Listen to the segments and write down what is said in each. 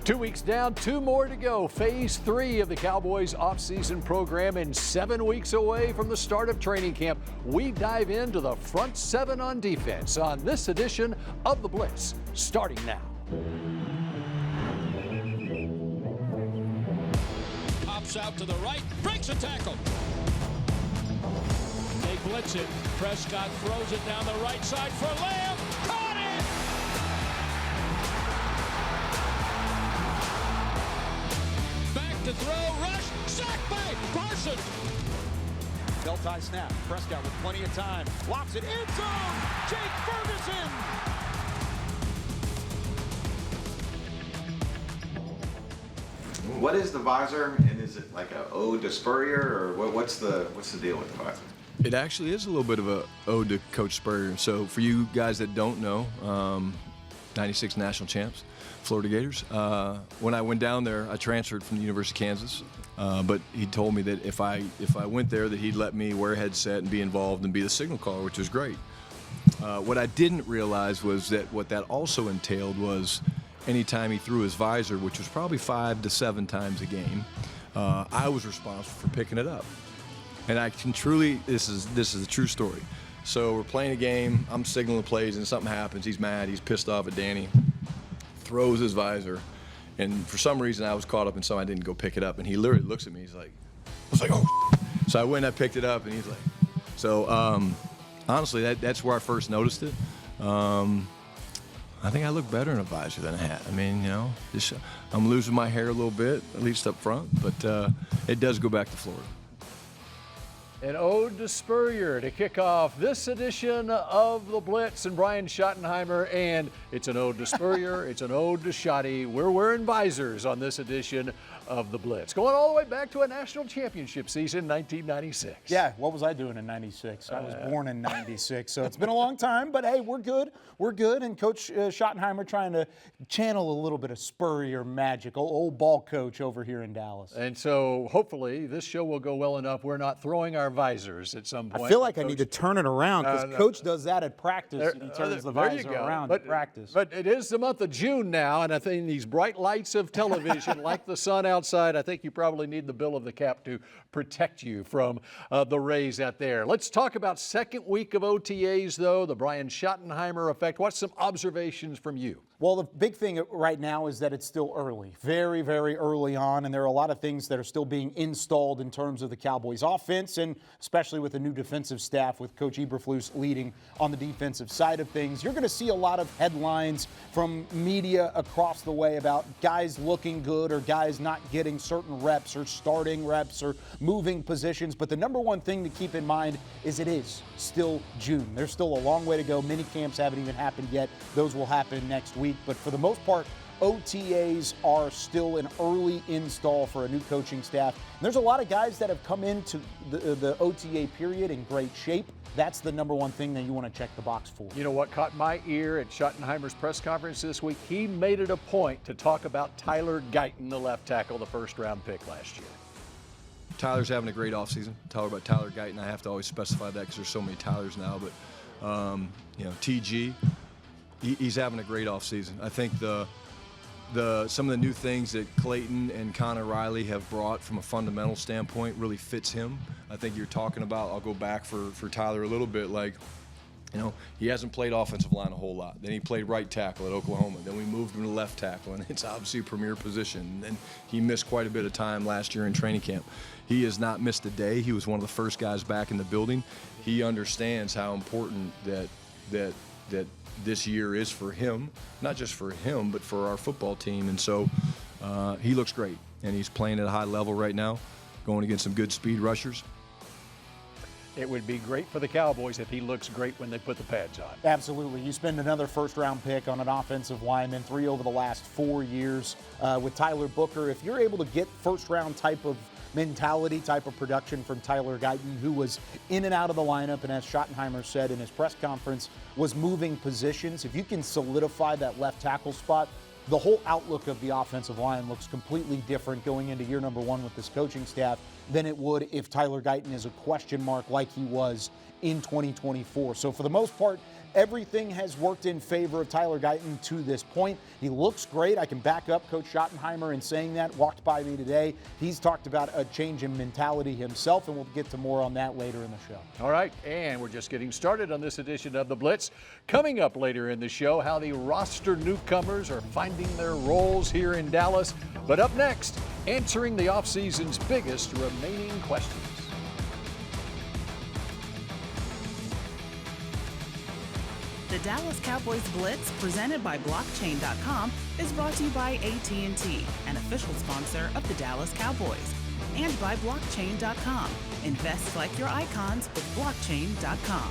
2 weeks down, 2 more to go. Phase 3 of the Cowboys offseason program, and 7 weeks away from the start of training camp. We dive into the front 7 on defense on this edition of the Blitz, starting now. Pops out to the right, breaks a tackle. They blitz it. Prescott throws it down the right side for Lamb. Caught it! To throw, rush, sacked by Parsons. Belt-tie snap. Prescott with plenty of time. Lobs it end zone. Jake Ferguson. What is the visor, and is it like an ode to Spurrier, or what's the deal with the visor? It actually is a little bit of a ode to Coach Spurrier. So for you guys that don't know, 96 national champs, Florida Gators. When I went down there, I transferred from the University of Kansas, but he told me that if I went there, that he'd let me wear a headset and be involved and be the signal caller, which was great. What I didn't realize was that what that also entailed was anytime he threw his visor, which was probably 5 to 7 times a game, I was responsible for picking it up. And I can truly, this is a true story. So we're playing a game, I'm signaling plays, and something happens. He's mad, he's pissed off at Danny. Throws his visor, and for some reason I was caught up in something. I didn't go pick it up, and he literally looks at me. He's like, I was like, oh. So I went and I picked it up, and he's like, so honestly, that's where I first noticed it. I think I look better in a visor than a hat. I mean, you know, I'm losing my hair a little bit, at least up front, but it does go back to Florida. An ode to Spurrier to kick off this edition of the Blitz, and Brian Schottenheimer, and it's an ode to Spurrier, it's an ode to Schotty. We're wearing visors on this edition of the Blitz. Going all the way back to a national championship season, 1996. Yeah, what was I doing in 96? I was born in 96, so it's been a long time, but hey, we're good. We're good, and Coach Schottenheimer trying to channel a little bit of Spurrier magic, old ball coach over here in Dallas. And so hopefully this show will go well enough. We're not throwing our visors at some point. I feel like I need to turn it around because Coach does that at practice. And he turns the visor around at practice. But it is the month of June now, and I think these bright lights of television, like the sun outside, I think you probably need the bill of the cap to protect you from the rays out there. Let's talk about second week of OTAs, though, the Brian Schottenheimer effect. What's some observations from you? Well, the big thing right now is that it's still early, very, very early on, and there are a lot of things that are still being installed in terms of the Cowboys offense, and especially with the new defensive staff with Coach Eberflus leading on the defensive side of things. You're going to see a lot of headlines from media across the way about guys looking good or guys not getting certain reps or starting reps or moving positions, but the number one thing to keep in mind is it is still June. There's still a long way to go. Mini camps haven't even happened yet. Those will happen next week. But for the most part, OTAs are still an early install for a new coaching staff. And there's a lot of guys that have come into the OTA period in great shape. That's the number one thing that you want to check the box for. You know what caught my ear at Schottenheimer's press conference this week? He made it a point to talk about Tyler Guyton, the left tackle, the first-round pick last year. Tyler's having a great offseason. Talk about Tyler Guyton. I have to always specify that because there's so many Tylers now. But, TG, he's having a great offseason. I think some of the new things that Clayton and Connor Riley have brought from a fundamental standpoint really fits him. I think you're talking about, I'll go back for Tyler a little bit, like, you know, he hasn't played offensive line a whole lot. Then he played right tackle at Oklahoma. Then we moved him to left tackle, and it's obviously a premier position. And he missed quite a bit of time last year in training camp. He has not missed a day. He was one of the first guys back in the building. He understands how important that this year is for him, not just for him, but for our football team. And so he looks great, and he's playing at a high level right now, going against some good speed rushers. It would be great for the Cowboys if he looks great when they put the pads on. Absolutely. You spend another first-round pick on an offensive lineman, 3 over the last 4 years with Tyler Booker. If you're able to get first-round type of mentality, type of production from Tyler Guyton, who was in and out of the lineup, and as Schottenheimer said in his press conference, was moving positions. If you can solidify that left tackle spot, the whole outlook of the offensive line looks completely different going into year number 1 with this coaching staff. than it would if Tyler Guyton is a question mark like he was in 2024. So for the most part, everything has worked in favor of Tyler Guyton to this point. He looks great. I can back up Coach Schottenheimer in saying that. Walked by me today. He's talked about a change in mentality himself, and we'll get to more on that later in the show. All right, and we're just getting started on this edition of The Blitz. Coming up later in the show, how the roster newcomers are finding their roles here in Dallas. But up next, answering the offseason's biggest remaining questions. The Dallas Cowboys Blitz, presented by Blockchain.com, is brought to you by AT&T, an official sponsor of the Dallas Cowboys, and by Blockchain.com. Invest like your icons with Blockchain.com.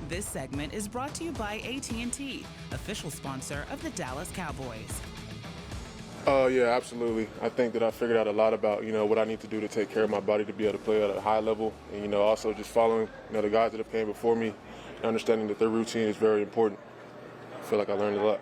This segment is brought to you by AT&T, official sponsor of the Dallas Cowboys. Yeah, absolutely. I think that I figured out a lot about, what I need to do to take care of my body to be able to play at a high level. And, also just following, the guys that have came before me and understanding that their routine is very important. I feel like I learned a lot.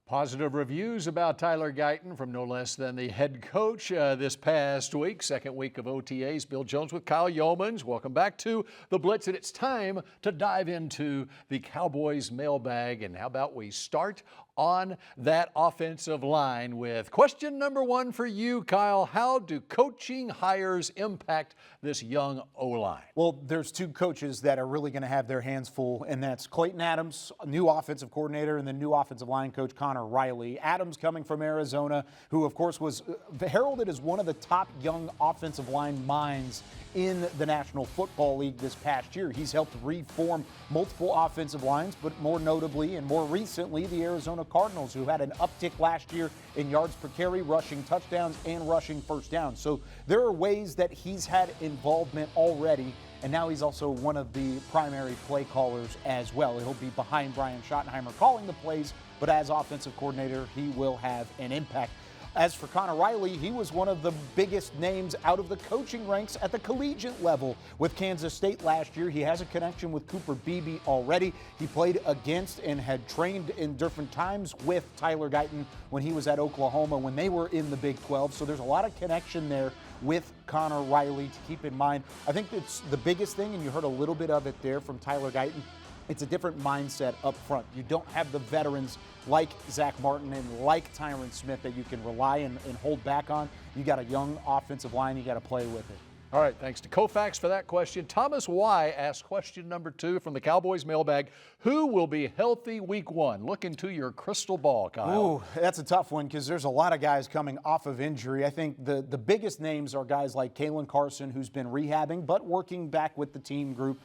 Positive reviews about Tyler Guyton from no less than the head coach this past week, second week of OTAs. Bill Jones with Kyle Youmans. Welcome back to The Blitz, and it's time to dive into the Cowboys mailbag. And how about we start on that offensive line with question number one for you, Kyle. How do coaching hires impact this young O-line? Well, there's two coaches that are really going to have their hands full, and that's Clayton Adams, new offensive coordinator, and the new offensive line coach, Connor Riley. Adams coming from Arizona, who, of course, was heralded as one of the top young offensive line minds in the National Football League this past year. He's helped reform multiple offensive lines, but more notably and more recently, the Arizona Cardinals, who had an uptick last year in yards per carry, rushing touchdowns, and rushing first downs. So there are ways that he's had involvement already, and now he's also one of the primary play callers as well. He'll be behind Brian Schottenheimer calling the plays, but as offensive coordinator, he will have an impact. As for Connor Riley, he was one of the biggest names out of the coaching ranks at the collegiate level with Kansas State last year. He has a connection with Cooper Beebe already. He played against and had trained in different times with Tyler Guyton when he was at Oklahoma when they were in the Big 12. So there's a lot of connection there with Connor Riley to keep in mind. I think it's the biggest thing, and you heard a little bit of it there from Tyler Guyton. It's a different mindset up front. You don't have the veterans like Zach Martin and like Tyron Smith that you can rely and hold back on. You got a young offensive line. You got to play with it. All right, thanks to Koufax for that question. Thomas Y asked question number two from the Cowboys mailbag. Who will be healthy week one? Look into your crystal ball, Kyle. Ooh, that's a tough one because there's a lot of guys coming off of injury. I think the biggest names are guys like Kalen Carson, who's been rehabbing but working back with the team group.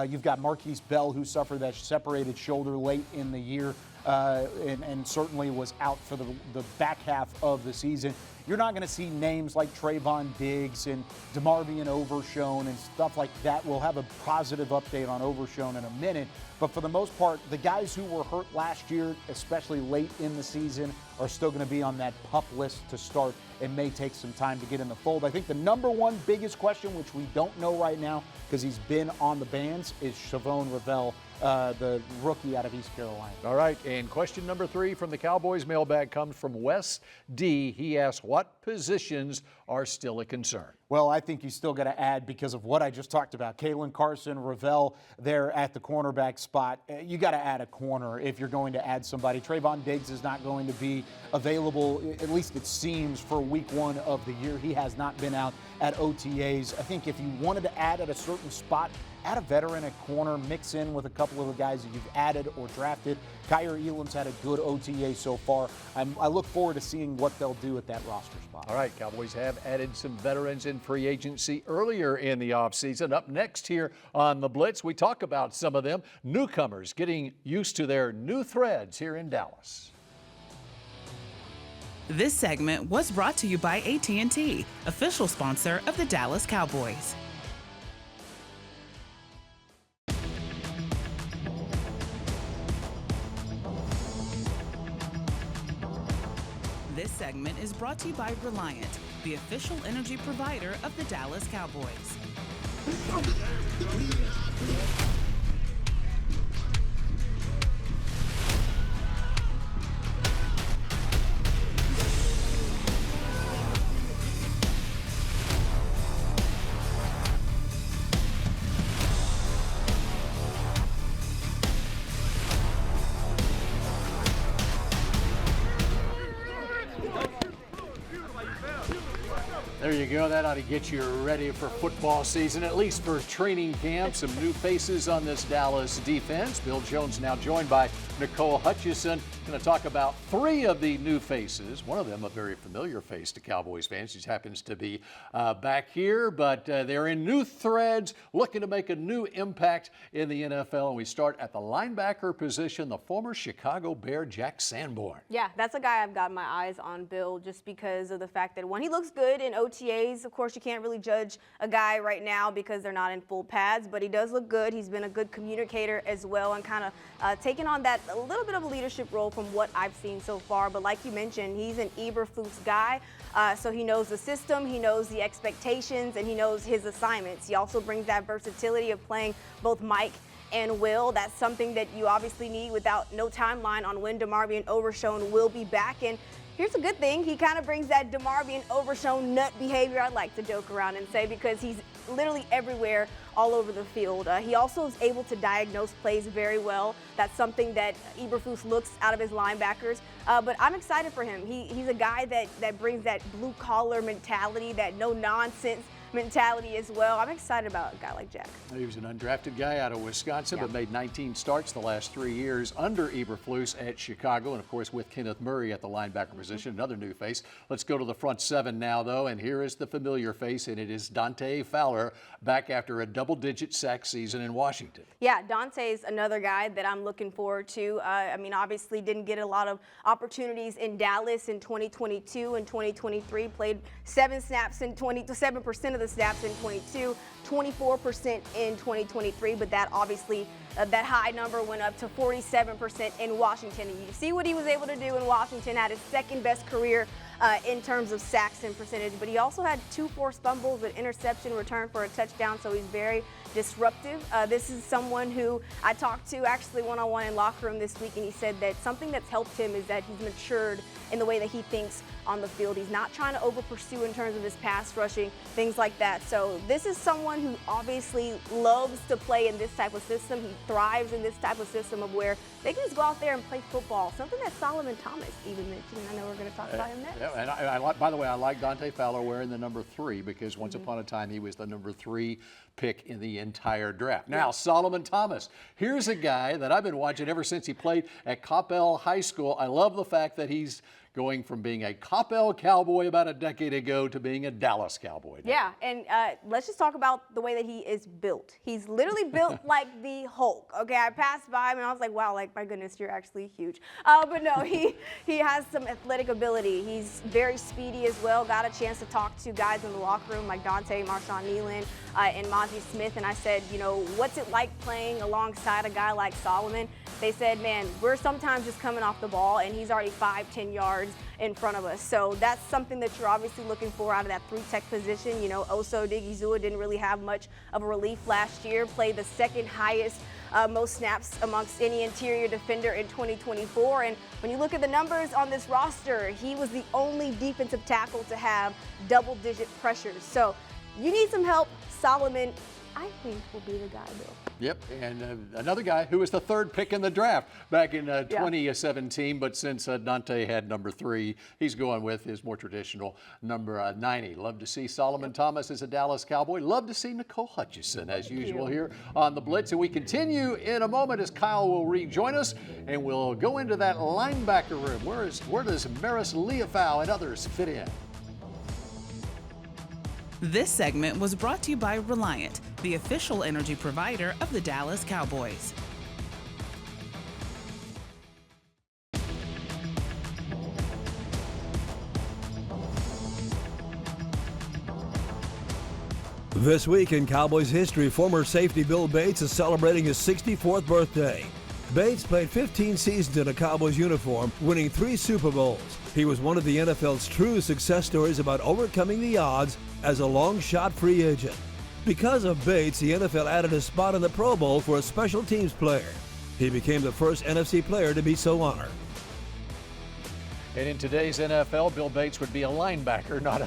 You've got Marquise Bell, who suffered that separated shoulder late in the year and certainly was out for the back half of the season. You're not going to see names like Trayvon Diggs and DeMarvion Overshown and stuff like that. We'll have a positive update on Overshown in a minute. But for the most part, the guys who were hurt last year, especially late in the season, are still going to be on that PUP list to start and may take some time to get in the fold. I think the number one biggest question, which we don't know right now because he's been on the bans, is Chavon Ravel, the rookie out of East Carolina. All right, and question number three from the Cowboys mailbag comes from Wes D. He asks, what positions are still a concern? Well, I think you still got to add, because of what I just talked about, Kalen Carson, Ravel there at the cornerback spot. You got to add a corner if you're going to add somebody. Trayvon Diggs is not going to be available, at least it seems, for week one of the year. He has not been out at OTAs. I think if you wanted to add at a certain spot, add a veteran at corner, mix in with a couple of the guys that you've added or drafted. Kyer Elam's had a good OTA so far. I look forward to seeing what they'll do at that roster spot. All right, Cowboys have added some veterans in free agency earlier in the offseason. Up next here on The Blitz, we talk about some of them. Newcomers getting used to their new threads here in Dallas. This segment was brought to you by AT&T, official sponsor of the Dallas Cowboys. This segment is brought to you by Reliant, the official energy provider of the Dallas Cowboys. There you go. That ought to get you ready for football season, at least for training camp. Some new faces on this Dallas defense. Bill Jones now joined by Nicole Hutchison. Going to talk about 3 of the new faces. One of them a very familiar face to Cowboys fans. He happens to be back here, but they're in new threads, looking to make a new impact in the NFL. And we start at the linebacker position, the former Chicago Bear, Jack Sanborn. Yeah, that's a guy I've got my eyes on, Bill, just because of the fact that when he looks good in OTAs, of course, you can't really judge a guy right now because they're not in full pads, but he does look good. He's been a good communicator as well and kind of taking on that a little bit of a leadership role from what I've seen so far. But like you mentioned, he's an Eberflus guy, so he knows the system, he knows the expectations, and he knows his assignments. He also brings that versatility of playing both Mike and Will. That's something that you obviously need without no timeline on when DeMarvion Overshown will be back. And here's a good thing. He kind of brings that DeMarvion Overshown nut behavior, I like to joke around and say, because he's literally everywhere all over the field. He also is able to diagnose plays very well. That's something that Eberflus looks out of his linebackers. But I'm excited for him. He's a guy that brings that blue-collar mentality, that no-nonsense mentality as well. I'm excited about a guy like Jack. He was an undrafted guy out of Wisconsin, but made 19 starts the last 3 years under Eberflus at Chicago, and of course with Kenneth Murray at the linebacker position, another new face. Let's go to the front 7 now, though, and here is the familiar face, and it is Dante Fowler, back after a double-digit sack season in Washington. Yeah, Dante's another guy that I'm looking forward to. I mean, obviously didn't get a lot of opportunities in Dallas in 2022 and 2023. Played 7 snaps in 7% of the snaps in 22, 24% in 2023, but that obviously that high number went up to 47% in Washington. And you see what he was able to do in Washington, had his second best career in terms of sacks and percentage, but he also had 2 forced fumbles, an interception, return for a touchdown, so he's very disruptive. This is someone who I talked to actually one-on-one in locker room this week, and he said that something that's helped him is that he's matured in the way that he thinks on the field. He's not trying to over-pursue in terms of his pass rushing, things like that. So this is someone who obviously loves to play in this type of system. He thrives in this type of system of where they can just go out there and play football, something that Solomon Thomas even mentioned, and I know we're going to talk about him next. Yeah, and I by the way, I like Dante Fowler wearing the number 3 because once upon a time he was the number 3 pick in the entire draft. Now, Solomon Thomas. Here's a guy that I've been watching ever since he played at Coppell High School. I love the fact that he's going from being a Coppell Cowboy about a decade ago to being a Dallas Cowboy now. Yeah, and let's just talk about the way that he is built. He's literally built like the Hulk. Okay, I passed by him and I was like, wow, like, my goodness, you're actually huge. But no, he has some athletic ability. He's very speedy as well. Got a chance to talk to guys in the locker room like Dante, Marshawn Nealon, and Mozzie Smith, and I said, you know, what's it like playing alongside a guy like Solomon? They said, man, we're sometimes just coming off the ball, and he's already 5-10 yards in front of us. So that's something that you're obviously looking for out of that 3-tech position. You know, Oso Digizua didn't really have much of a relief last year, played the second highest most snaps amongst any interior defender in 2024. And when you look at the numbers on this roster, he was the only defensive tackle to have double-digit pressures. So you need some help. Solomon, I think, will be the guy, Bill. Yep, and another guy who was the 3rd pick in the draft back in 2017, but since Dante had number 3, he's going with his more traditional number 90. Love to see Solomon Thomas as a Dallas Cowboy. Love to see Nicole Hutchison, as usual, here on the Blitz. And we continue in a moment as Kyle will rejoin us, and we'll go into that linebacker room. Where does Maris Leofau and others fit in? This segment was brought to you by Reliant, the official energy provider of the Dallas Cowboys. This week in Cowboys history, former safety Bill Bates is celebrating his 64th birthday. Bates played 15 seasons in a Cowboys uniform, winning 3 Super Bowls. He was one of the NFL's true success stories about overcoming the odds as a long-shot free agent. Because of Bates, the NFL added a spot in the Pro Bowl for a special teams player. He became the first NFC player to be so honored. And in today's NFL, Bill Bates would be a linebacker, not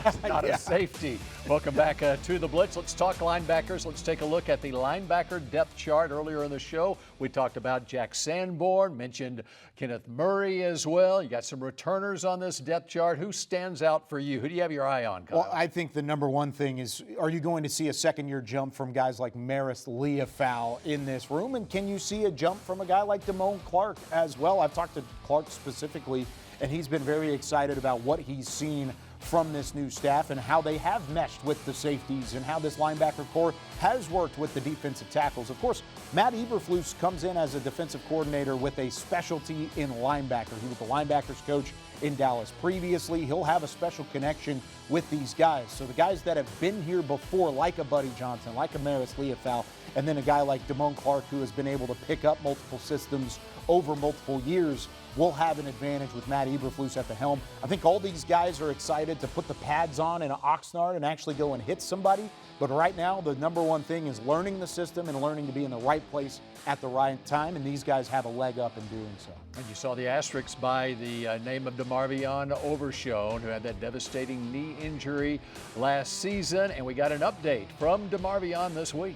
a safety. Welcome back to the Blitz. Let's talk linebackers. Let's take a look at the linebacker depth chart. Earlier in the show, we talked about Jack Sanborn, mentioned Kenneth Murray as well. You got some returners on this depth chart. Who stands out for you? Who do you have your eye on, Kyle? Well, I think the number one thing is, are you going to see a second-year jump from guys like Maris Leofau in this room? And can you see a jump from a guy like Damone Clark as well? I've talked to Clark specifically, and he's been very excited about what he's seen from this new staff and how they have meshed with the safeties and how this linebacker core has worked with the defensive tackles. Of course, Matt Eberflus comes in as a defensive coordinator with a specialty in linebacker. He was the linebackers coach in Dallas previously. He'll have a special connection with these guys. So the guys that have been here before, like a Buddy Johnson, like a Maris Leofau, and then a guy like Damone Clark, who has been able to pick up multiple systems over multiple years, will have an advantage with Matt Eberflus at the helm. I think all these guys are excited to put the pads on in an Oxnard and actually go and hit somebody. But right now, the number one thing is learning the system and learning to be in the right place at the right time, and these guys have a leg up in doing so. And you saw the asterisks by the name of DeMarvion Overshown, who had that devastating knee injury last season, and we got an update from DeMarvion this week.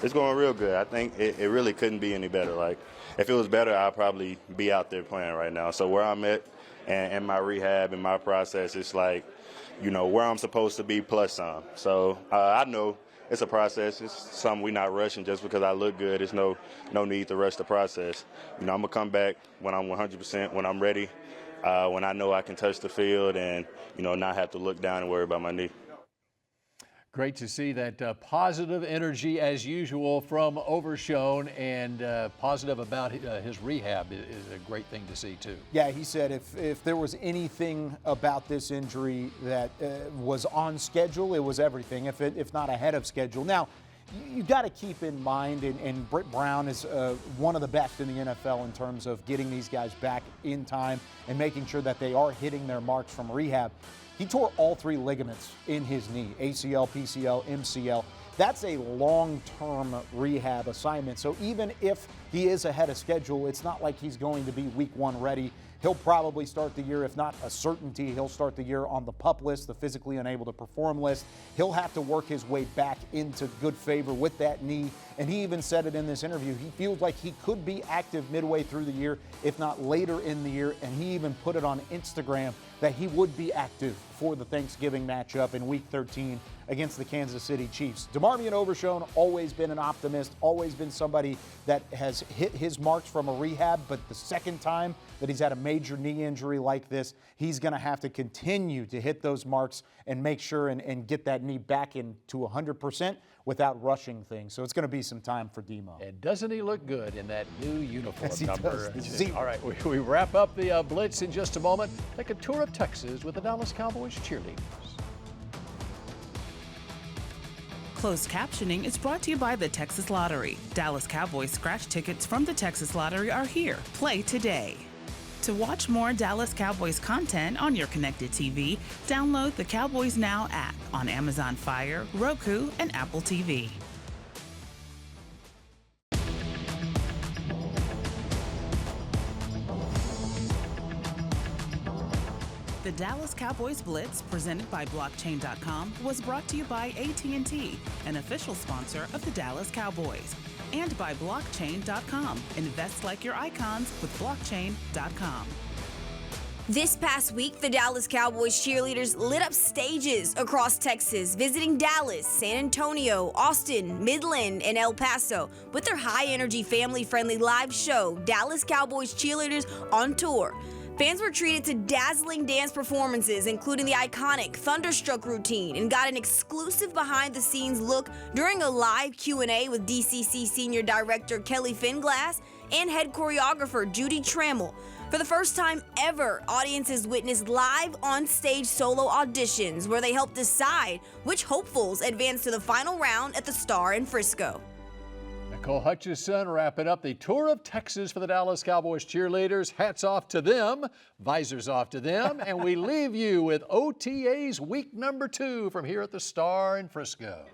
It's going real good. I think it really couldn't be any better. Like, if it was better, I'd probably be out there playing right now. So where I'm at and my rehab and my process, it's like, you know, where I'm supposed to be plus some. So I know it's a process. It's something we're not rushing just because I look good. There's no need to rush the process. You know, I'm going to come back when I'm 100%, when I'm ready, when I know I can touch the field and, you know, not have to look down and worry about my knee. Great to see that positive energy as usual from Overshown, and positive about his rehab is a great thing to see too. Yeah, he said if there was anything about this injury that was on schedule, it was everything, if not ahead of schedule. Now, you got to keep in mind, and Britt Brown is one of the best in the NFL in terms of getting these guys back in time and making sure that they are hitting their marks from rehab. He tore all 3 ligaments in his knee, ACL, PCL, MCL. That's a long-term rehab assignment. So even if he is ahead of schedule, it's not like he's going to be week 1 ready. He'll probably start the year, if not a certainty, he'll start the year on the PUP list, the physically unable to perform list. He'll have to work his way back into good favor with that knee. And he even said it in this interview. He feels like he could be active midway through the year, if not later in the year. And he even put it on Instagram that he would be active for the Thanksgiving matchup in Week 13 against the Kansas City Chiefs. DeMarvion Overshown, always been an optimist, always been somebody that has hit his marks from a rehab, but the second time that he's had a major knee injury like this, he's going to have to continue to hit those marks and make sure and get that knee back into 100% without rushing things. So it's going to be some time for Demo. And doesn't he look good in that new uniform Yes, he number? does. All right, we wrap up the Blitz in just a moment. Take a tour of Texas with the Dallas Cowboys cheerleaders. Closed captioning is brought to you by the Texas Lottery. Dallas Cowboys scratch tickets from the Texas Lottery are here. Play today. To watch more Dallas Cowboys content on your connected TV, download the Cowboys Now app on Amazon Fire, Roku, and Apple TV. The Dallas Cowboys Blitz, presented by Blockchain.com, was brought to you by AT&T, an official sponsor of the Dallas Cowboys, and by Blockchain.com. Invest like your icons with Blockchain.com. This past week, the Dallas Cowboys cheerleaders lit up stages across Texas, visiting Dallas, San Antonio, Austin, Midland, and El Paso with their high-energy, family-friendly live show, Dallas Cowboys Cheerleaders on Tour. Fans were treated to dazzling dance performances, including the iconic Thunderstruck routine, and got an exclusive behind-the-scenes look during a live Q&A with DCC Senior Director Kelly Finglass and head choreographer Judy Trammell. For the first time ever, audiences witnessed live on-stage solo auditions where they helped decide which hopefuls advance to the final round at the Star in Frisco. Nicole Hutchison wrapping up the tour of Texas for the Dallas Cowboys cheerleaders. Hats off to them, visors off to them, and we leave you with OTAs week number 2 from here at the Star in Frisco.